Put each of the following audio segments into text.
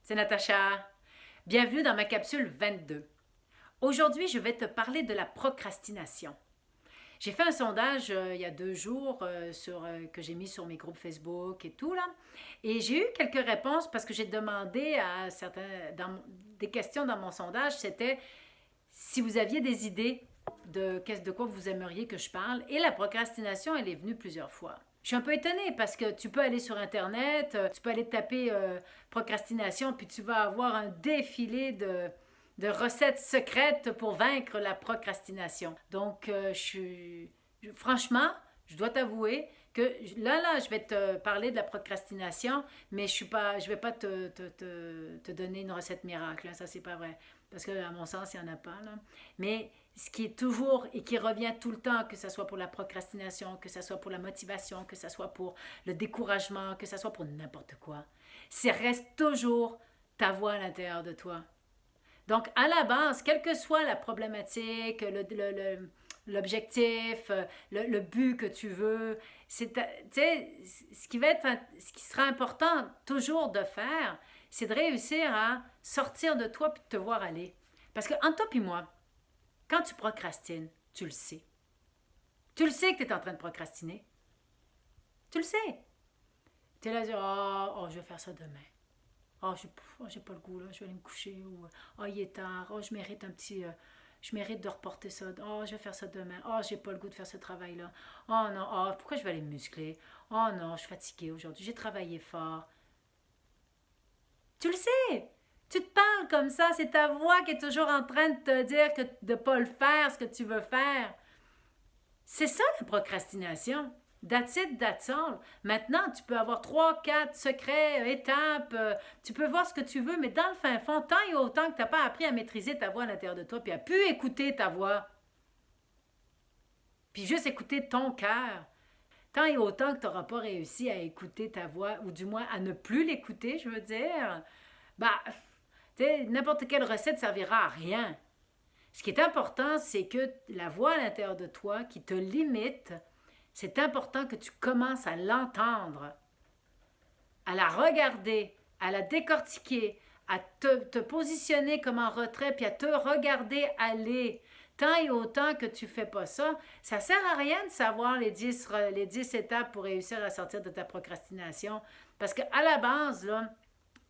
c'est Natacha. Bienvenue dans ma capsule 22. Aujourd'hui, je vais te parler de la procrastination. J'ai fait un sondage il y a 2 jours que j'ai mis sur mes groupes Facebook et tout là. Et j'ai eu quelques réponses parce que j'ai demandé à des questions dans mon sondage, c'était si vous aviez des idées de quoi vous aimeriez que je parle. Et la procrastination, elle est venue plusieurs fois. Je suis un peu étonnée parce que tu peux aller sur Internet, tu peux aller taper procrastination, puis tu vas avoir un défilé de recettes secrètes pour vaincre la procrastination. Donc, franchement, je dois t'avouer que là, je vais te parler de la procrastination, mais je vais pas te donner une recette miracle, hein, ça c'est pas vrai, parce que à mon sens, il n'y en a pas là. Mais ce qui est toujours et qui revient tout le temps, que ce soit pour la procrastination, que ce soit pour la motivation, que ce soit pour le découragement, que ce soit pour n'importe quoi, c'est reste toujours ta voix à l'intérieur de toi. Donc, à la base, quelle que soit la problématique, l'objectif, le but que tu veux, ce qui sera important toujours de faire, c'est de réussir à sortir de toi et de te voir aller. Parce que entre toi et moi, quand tu procrastines, tu le sais. Tu le sais que tu es en train de procrastiner. Tu le sais. Tu es là à dire, je vais faire ça demain. J'ai pas le goût, là, je vais aller me coucher. Ou, il est tard. Je mérite un petit. Je mérite de reporter ça. Je vais faire ça demain. J'ai pas le goût de faire ce travail-là. Non, pourquoi je vais aller me muscler? Non, je suis fatiguée aujourd'hui. J'ai travaillé fort. Tu le sais! Tu te parles comme ça, c'est ta voix qui est toujours en train de te dire que de ne pas le faire, ce que tu veux faire. C'est ça la procrastination. That's it, that's all. Maintenant, tu peux avoir 3, 4 secrets, étapes, tu peux voir ce que tu veux, mais dans le fin fond, tant et autant que tu n'as pas appris à maîtriser ta voix à l'intérieur de toi, puis à pu écouter ta voix, puis juste écouter ton cœur, tant et autant que tu n'auras pas réussi à écouter ta voix, ou du moins à ne plus l'écouter, je veux dire, bah, n'importe quelle recette servira à rien. Ce qui est important, c'est que la voix à l'intérieur de toi qui te limite, c'est important que tu commences à l'entendre, à la regarder, à la décortiquer, à te positionner comme en retrait, puis à te regarder aller. Tant et autant que tu ne fais pas ça, ça ne sert à rien de savoir les 10 étapes pour réussir à sortir de ta procrastination. Parce qu'à la base, là,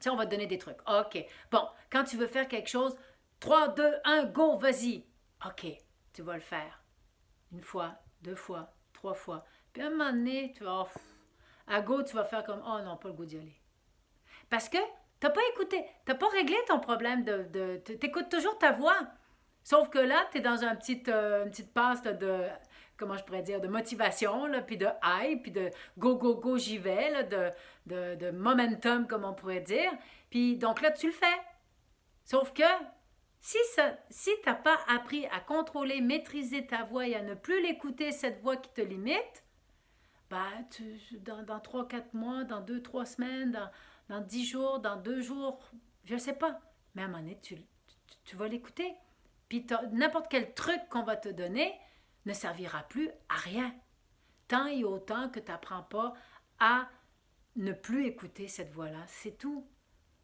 on va te donner des trucs. OK. Bon, quand tu veux faire quelque chose, 3, 2, 1, go, vas-y. OK, tu vas le faire. Une fois, 2 fois, 3 fois. Puis à un moment donné, à go, tu vas faire comme, oh non, pas le goût d'y aller. Parce que t'as pas écouté, t'as pas réglé ton problème t'écoutes toujours ta voix. Sauf que là, tu es dans une petite passe là, comment je pourrais dire, de motivation, là, puis de hype, puis de go, go, go, j'y vais, là, de momentum, comme on pourrait dire. Puis donc là, tu le fais. Sauf que si tu n'as pas appris à contrôler, maîtriser ta voix et à ne plus l'écouter, cette voix qui te limite, bah, dans 3, 4 mois, dans 2, 3 semaines, dans 10 jours, dans 2 jours, je ne sais pas. Mais à un moment donné, tu vas l'écouter. Puis n'importe quel truc qu'on va te donner ne servira plus à rien. Tant et autant que tu n'apprends pas à ne plus écouter cette voix-là. C'est tout.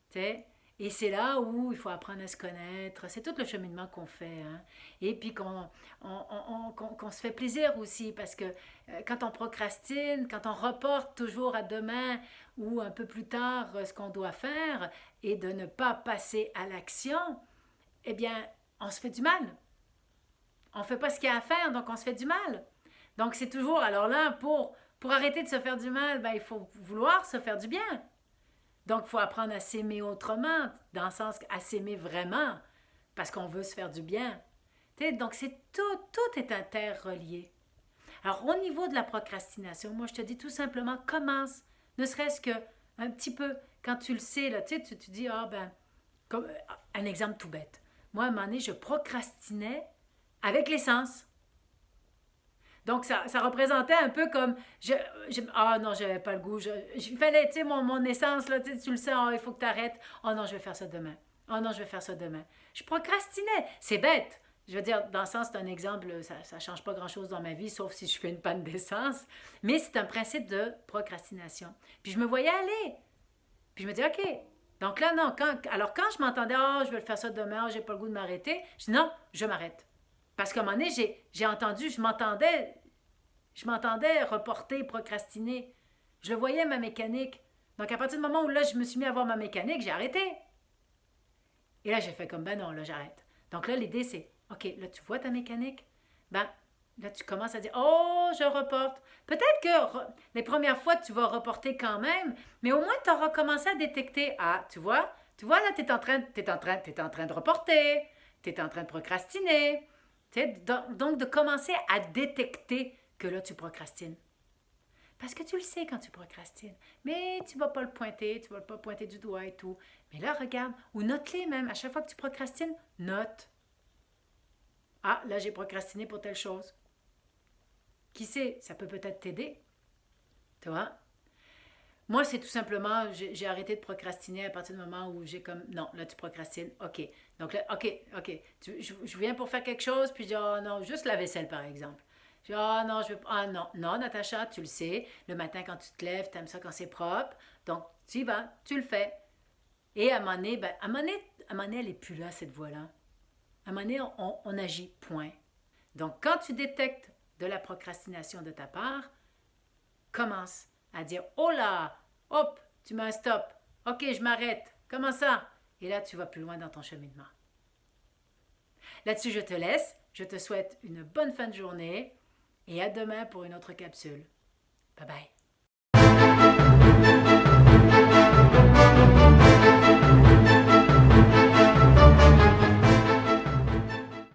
T'sais? Et c'est là où il faut apprendre à se connaître. C'est tout le cheminement qu'on fait. Hein? Et puis qu'on se fait plaisir aussi. Parce que quand on procrastine, quand on reporte toujours à demain ou un peu plus tard ce qu'on doit faire et de ne pas passer à l'action, eh bien, on se fait du mal. On ne fait pas ce qu'il y a à faire, donc on se fait du mal. Donc c'est toujours, alors là, pour arrêter de se faire du mal, ben, il faut vouloir se faire du bien. Donc, il faut apprendre à s'aimer autrement, dans le sens à s'aimer vraiment, parce qu'on veut se faire du bien. Donc, tout est interrelié. Alors, au niveau de la procrastination, moi, je te dis tout simplement, commence, ne serait-ce que un petit peu, quand tu le sais, là, tu dis, comme, un exemple tout bête. Moi, à un moment donné, je procrastinais avec l'essence. Donc, ça représentait un peu comme, non, j'avais pas le goût. Il fallait, tu sais, mon essence, là, tu le sais, il faut que tu arrêtes. Oh non, je vais faire ça demain. Oh non, je vais faire ça demain. Je procrastinais. C'est bête. Je veux dire, dans le sens, c'est un exemple, ça ne change pas grand-chose dans ma vie, sauf si je fais une panne d'essence. Mais c'est un principe de procrastination. Puis je me voyais aller. Puis je me dis, OK, Donc là, non, alors quand je m'entendais, oh, je vais le faire ça demain, oh, j'ai pas le goût de m'arrêter, je dis non, je m'arrête. Parce qu'à un moment donné, j'ai entendu, je m'entendais reporter, procrastiner. Je le voyais, ma mécanique. Donc à partir du moment où là, je me suis mis à voir ma mécanique, j'ai arrêté. Et là, j'ai fait comme, ben non, là, j'arrête. Donc là, l'idée, c'est, OK, là, tu vois ta mécanique? Ben, là, tu commences à dire, oh, je reporte. Peut-être que les premières fois, tu vas reporter quand même, mais au moins, tu auras commencé à détecter, ah, tu vois, là, tu es en train, t'es en train de reporter, tu es en train de procrastiner. Donc, de commencer à détecter que là, tu procrastines. Parce que tu le sais quand tu procrastines. Mais tu ne vas pas le pointer, tu ne vas pas pointer du doigt et tout. Mais là, regarde, ou note-les même. À chaque fois que tu procrastines, note. Ah, là, j'ai procrastiné pour telle chose. Qui sait, ça peut peut-être t'aider. Tu vois? Moi, c'est tout simplement, j'ai arrêté de procrastiner à partir du moment où j'ai comme, non, là, tu procrastines, OK. Donc là, OK. Je viens pour faire quelque chose, puis je dis, oh non, juste la vaisselle, par exemple. Je dis, oh non, je veux ah non, non, Natacha, tu le sais, le matin, quand tu te lèves, tu aimes ça quand c'est propre. Donc, tu y vas, tu le fais. Et à un moment donné, ben, à un moment donné, elle n'est plus là, cette voix-là. À un moment donné, on agit, point. Donc, quand tu détectes de la procrastination de ta part, commence à dire, oh là, hop, tu mets un stop. Ok, je m'arrête. Comment ça? Et là, tu vas plus loin dans ton cheminement. Là-dessus, je te laisse. Je te souhaite une bonne fin de journée et à demain pour une autre capsule. Bye bye.